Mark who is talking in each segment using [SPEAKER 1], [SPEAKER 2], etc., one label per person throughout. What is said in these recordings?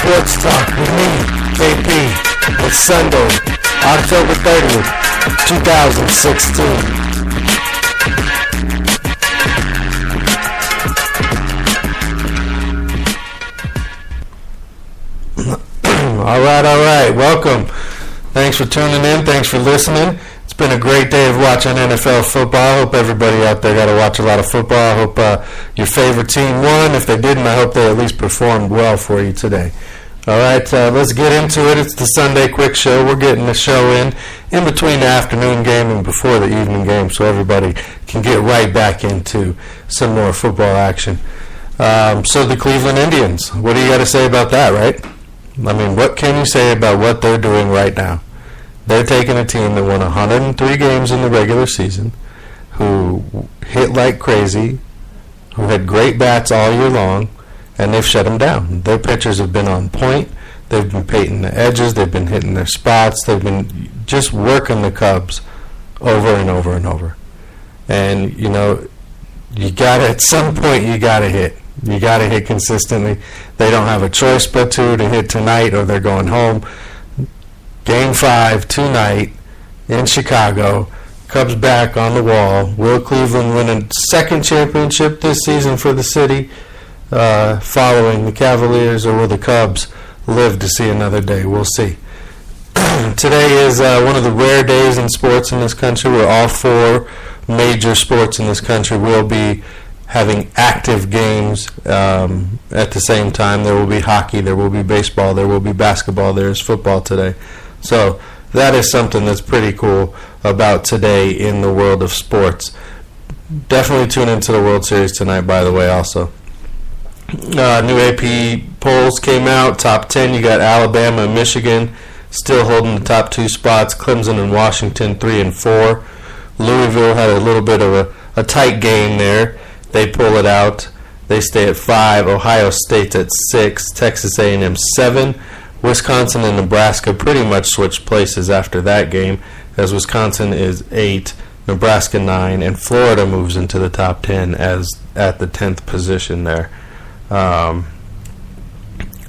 [SPEAKER 1] Sports Talk with me, KP. It's Sunday, October 30th, 2016. All right. Welcome. Thanks for tuning in. Thanks for listening. It's been a great day of watching NFL football. I hope everybody out there got to watch a lot of football. I hope your favorite team won. If they didn't, I hope they at least performed well for you today. All right, let's get into it. It's the Sunday Quick Show. We're getting the show in between the afternoon game and before the evening game so everybody can get right back into some more football action. So the Cleveland Indians, what do you got to say about that, right? I mean, what can you say about what they're doing right now? They're taking a team that won 103 games in the regular season, who hit like crazy, who had great bats all year long, and they've shut them down. Their pitchers have been on point. They've been painting the edges. They've been hitting their spots. They've been just working the Cubs over and over and over. And, you know, at some point you got to hit. You got to hit consistently. They don't have a choice but to hit tonight or they're going home. Game 5 tonight in Chicago. Cubs back on the wall. Will Cleveland win a second championship this season for the city following the Cavaliers, or will the Cubs live to see another day? We'll see. Today is one of the rare days in sports in this country where all 4 major sports in this country will be having active games at the same time. There will be hockey, there will be baseball, there will be basketball, there is football today. So that is something that's pretty cool about today in the world of sports. Definitely tune into the World Series tonight, by the way, also. New AP polls came out. Top 10, you got Alabama and Michigan still holding the top 2 spots. Clemson and Washington 3 and 4. Louisville had a little bit of a tight game there. They pull it out. They stay at 5. Ohio State's at 6. Texas A&M 7. Wisconsin and Nebraska pretty much switched places after that game, as Wisconsin is 8, Nebraska 9, and Florida moves into the top 10 as at the 10th position there.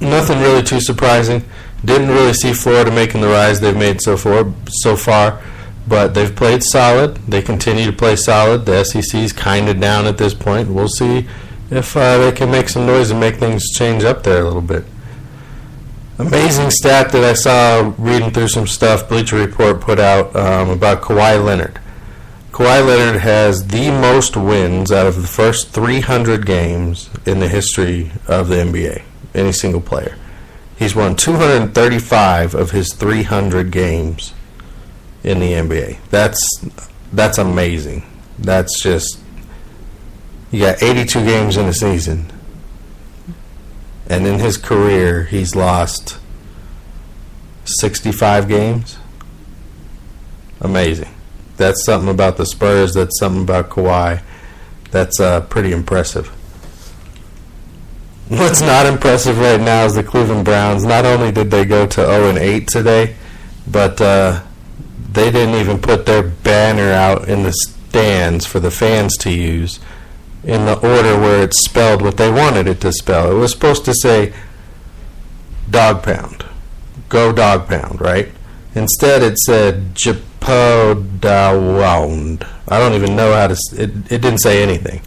[SPEAKER 1] Nothing really too surprising. Didn't really see Florida making the rise they've made so far, but they've played solid. They continue to play solid. The SEC's kind of down at this point. We'll see if they can make some noise and make things change up there a little bit. Amazing stat that I saw reading through some stuff Bleacher Report put out about Kawhi Leonard. Kawhi Leonard has the most wins out of the first 300 games in the history of the NBA, any single player. He's won 235 of his 300 games in the NBA. That's amazing. That's just, you got 82 games in a season. And in his career, he's lost 65 games. Amazing. That's something about the Spurs. That's something about Kawhi. That's pretty impressive. What's not impressive right now is the Cleveland Browns. Not only did they go to 0-8 today, but they didn't even put their banner out in the stands for the fans to use in the order where it's spelled what they wanted it to spell. It was supposed to say Dog Pound. Go Dog Pound, right? Instead it said Japodawand. I don't even know how to... It didn't say anything.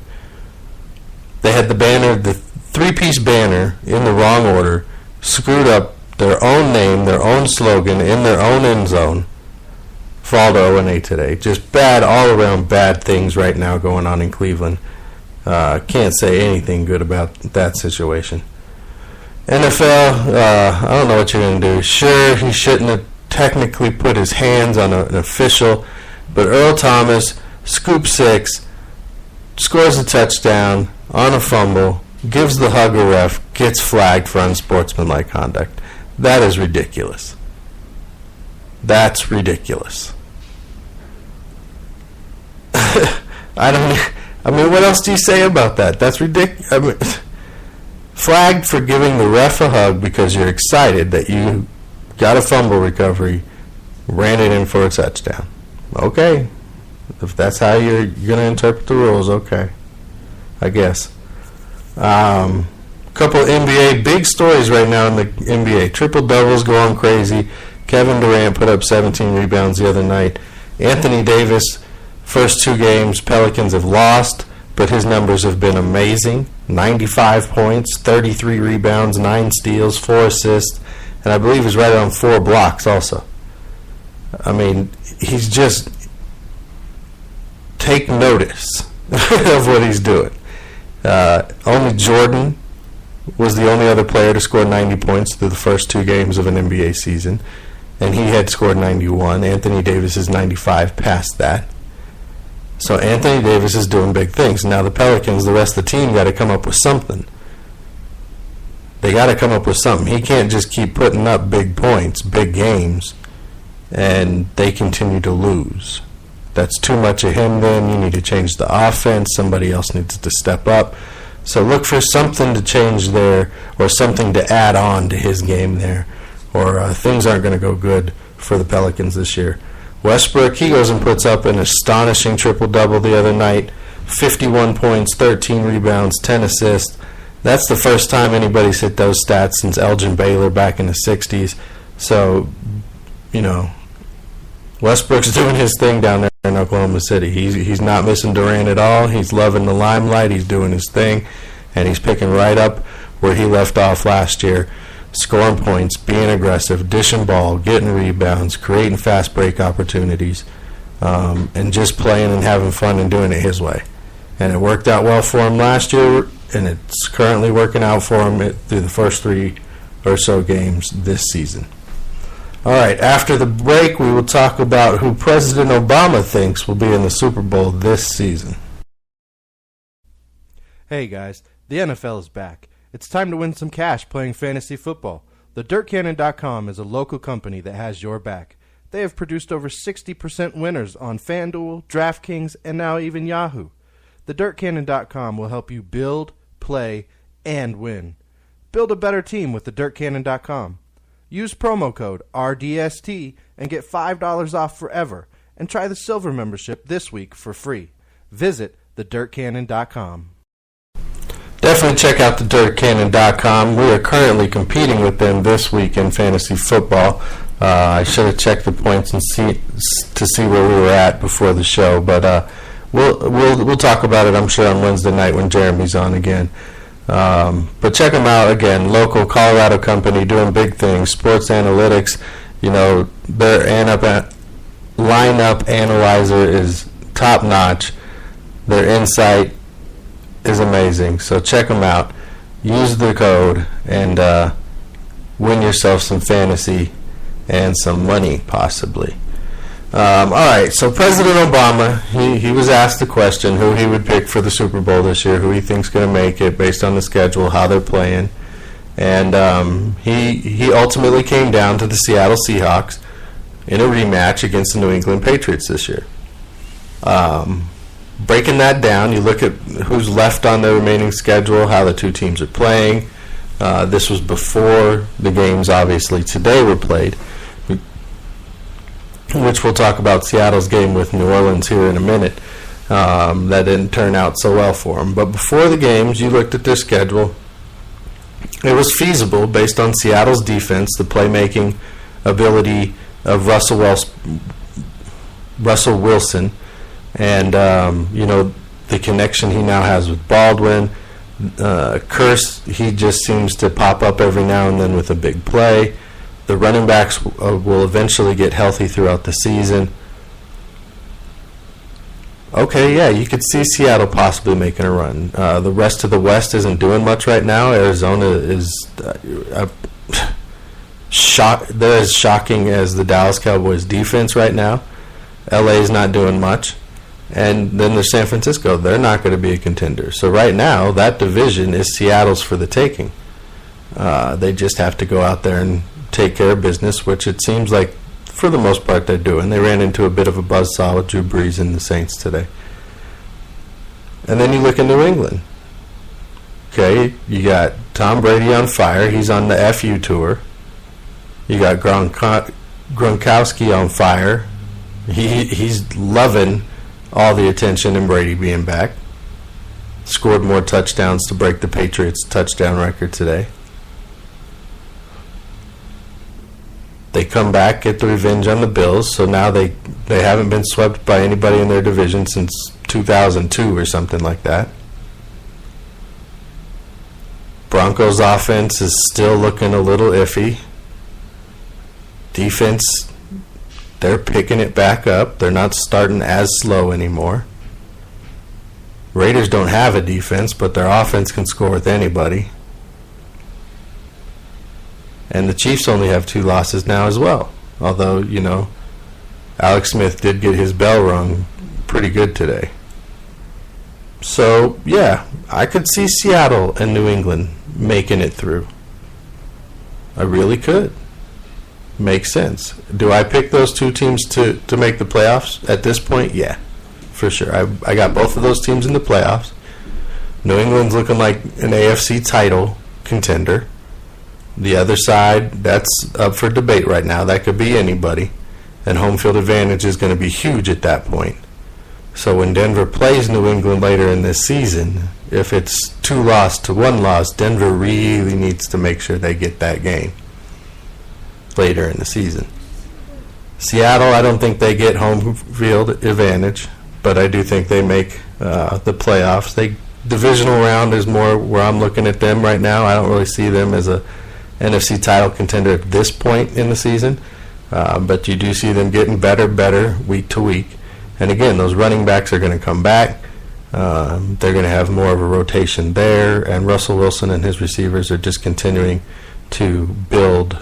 [SPEAKER 1] They had the banner, the 3-piece banner, in the wrong order, screwed up their own name, their own slogan, in their own end zone. Fall to 0-8 today. Just bad, all around bad things right now going on in Cleveland. Can't say anything good about that situation. NFL, I don't know what you're going to do. Sure, he shouldn't have technically put his hands on an official, but Earl Thomas, scoop 6, scores a touchdown on a fumble, gives the hug a ref, gets flagged for unsportsmanlike conduct. That is ridiculous. That's ridiculous. I mean, what else do you say about that? That's ridiculous. I mean, flagged for giving the ref a hug because you're excited that you got a fumble recovery, ran it in for a touchdown. Okay. If that's how you're going to interpret the rules, okay. I guess. couple NBA big stories right now in the NBA. Triple doubles going crazy. Kevin Durant put up 17 rebounds the other night. Anthony Davis, first two games, Pelicans have lost, but his numbers have been amazing. 95 points, 33 rebounds, 9 steals, 4 assists, and I believe he's right on 4 blocks also. I mean, he's just take notice of what he's doing. Only Jordan was the only other player to score 90 points through the first 2 games of an NBA season, and he had scored 91. Anthony Davis is 95 past that. So Anthony Davis is doing big things. Now the Pelicans, the rest of the team, got to come up with something. They got to come up with something. He can't just keep putting up big points, big games, and they continue to lose. That's too much of him then. You need to change the offense. Somebody else needs to step up. So look for something to change there, or something to add on to his game there, or things aren't going to go good for the Pelicans this year. Westbrook, he goes and puts up an astonishing triple-double the other night. 51 points, 13 rebounds, 10 assists. That's the first time anybody's hit those stats since Elgin Baylor back in the 60s. So, you know, Westbrook's doing his thing down there in Oklahoma City. He's not missing Durant at all. He's loving the limelight. He's doing his thing, and he's picking right up where he left off last year. Scoring points, being aggressive, dishing ball, getting rebounds, creating fast break opportunities, and just playing and having fun and doing it his way. And it worked out well for him last year, and it's currently working out for him through the first 3 or so games this season. All right, after the break, we will talk about who President Obama thinks will be in the Super Bowl this season.
[SPEAKER 2] Hey guys, the NFL is back. It's time to win some cash playing fantasy football. TheDirtCannon.com is a local company that has your back. They have produced over 60% winners on FanDuel, DraftKings, and now even Yahoo. TheDirtCannon.com will help you build, play, and win. Build a better team with TheDirtCannon.com. Use promo code RDST and get $5 off forever, and try the Silver membership this week for free. Visit TheDirtCannon.com.
[SPEAKER 1] Definitely check out thedirtcannon.com. We are currently competing with them this week in fantasy football. I should have checked the points and see where we were at before the show, but we'll talk about it, I'm sure, on Wednesday night when Jeremy's on again. But check them out again. Local Colorado company doing big things. Sports analytics. You know, their lineup analyzer is top notch. Their insight is amazing. So check them out. Use the code and win yourself some fantasy and some money, possibly. All right, so President Obama, he was asked the question who he would pick for the Super Bowl this year, who he thinks going to make it based on the schedule, how they're playing. And he ultimately came down to the Seattle Seahawks in a rematch against the New England Patriots this year. Breaking that down, you look at who's left on the remaining schedule, how the two teams are playing. This was before the games, obviously, today were played, which we'll talk about Seattle's game with New Orleans here in a minute. That didn't turn out so well for them. But before the games, you looked at their schedule. It was feasible based on Seattle's defense, the playmaking ability of Russell Wilson, and the connection he now has with Baldwin. Curse, he just seems to pop up every now and then with a big play. The running backs will eventually get healthy throughout the season. Okay, yeah, you could see Seattle possibly making a run. The rest of the West isn't doing much right now. Arizona is they're as shocking as the Dallas Cowboys defense right now. LA is not doing much. And then there's San Francisco. They're not going to be a contender. So right now, that division is Seattle's for the taking. They just have to go out there and take care of business, which it seems like for the most part they're doing. They ran into a bit of a buzzsaw with Drew Brees and the Saints today. And then you look at New England. Okay, you got Tom Brady on fire. He's on the FU tour. You got Gronkowski on fire. He's loving all the attention and Brady being back. scored more touchdowns to break the Patriots' touchdown record today. They come back, get the revenge on the Bills, so now they haven't been swept by anybody in their division since 2002 or something like that. Broncos' offense is still looking a little iffy. Defense, they're picking it back up. They're not starting as slow anymore. Raiders don't have a defense, but their offense can score with anybody. And the Chiefs only have 2 losses now as well. Although, Alex Smith did get his bell rung pretty good today. So, yeah, I could see Seattle and New England making it through. I really could. Makes sense. Do I pick those 2 teams to make the playoffs at this point? Yeah, for sure. I got both of those teams in the playoffs. New England's looking like an AFC title contender. The other side, that's up for debate right now. That could be anybody. And home field advantage is going to be huge at that point. So when Denver plays New England later in this season, if it's 2 loss to 1 loss, Denver really needs to make sure they get that game later in the season. Seattle, I don't think they get home field advantage, but I do think they make the playoffs. Divisional round is more where I'm looking at them right now. I don't really see them as a NFC title contender at this point in the season, but you do see them getting better week to week. And again, those running backs are going to come back. They're going to have more of a rotation there, and Russell Wilson and his receivers are just continuing to build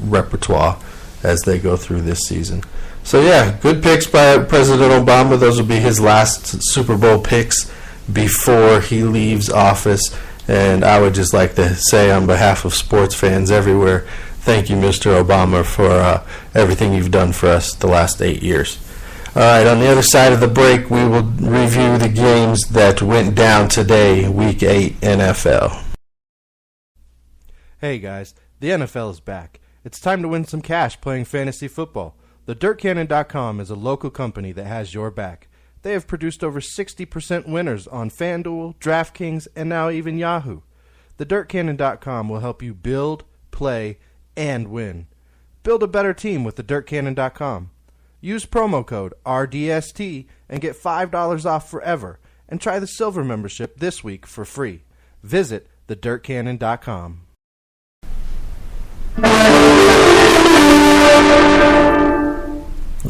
[SPEAKER 1] repertoire as they go through this season. So yeah, good picks by President Obama. Those will be his last Super Bowl picks before he leaves office. And I would just like to say on behalf of sports fans everywhere, thank you, Mr. Obama, for everything you've done for us the last 8 years. All right, on the other side of the break, we will review the games that went down today, Week 8 NFL.
[SPEAKER 2] Hey guys, the NFL is back. It's time to win some cash playing fantasy football. TheDirtCannon.com is a local company that has your back. They have produced over 60% winners on FanDuel, DraftKings, and now even Yahoo. TheDirtCannon.com will help you build, play, and win. Build a better team with TheDirtCannon.com. Use promo code RDST and get $5 off forever, and try the Silver membership this week for free. Visit TheDirtCannon.com.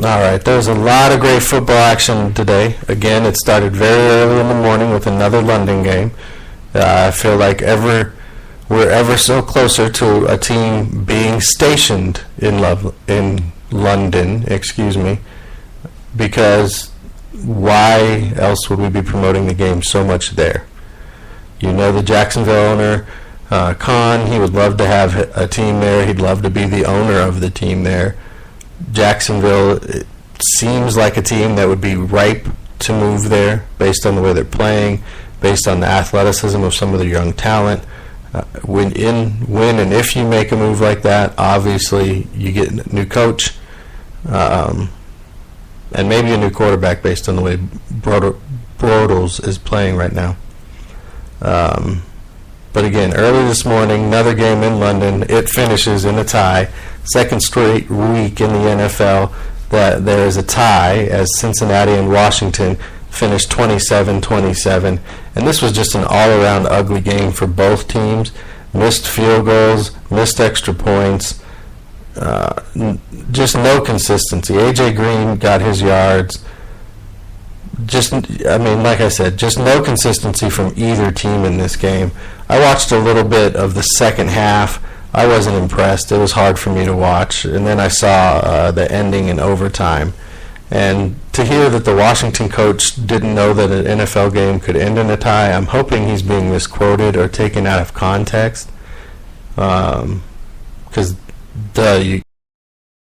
[SPEAKER 1] All right, there's a lot of great football action today. Again, it started very early in the morning with another London game. I feel like we're ever so closer to a team being stationed in London, because why else would we be promoting the game so much there? You know, the Jacksonville owner, Khan, he would love to have a team there. He'd love to be the owner of the team there. Jacksonville, it seems like a team that would be ripe to move there based on the way they're playing, based on the athleticism of some of the young talent. When and if you make a move like that, obviously you get a new coach and maybe a new quarterback based on the way Bortles is playing right now. But again, early this morning, another game in London. It finishes in a tie. Second straight week in the NFL that there is a tie, as Cincinnati and Washington finished 27-27. And this was just an all-around ugly game for both teams. Missed field goals, missed extra points, just no consistency. A.J. Green got his yards. Like I said, just no consistency from either team in this game. I watched a little bit of the second half. I wasn't impressed. It was hard for me to watch. And then I saw the ending in overtime. And to hear that the Washington coach didn't know that an NFL game could end in a tie, I'm hoping he's being misquoted or taken out of context. Because you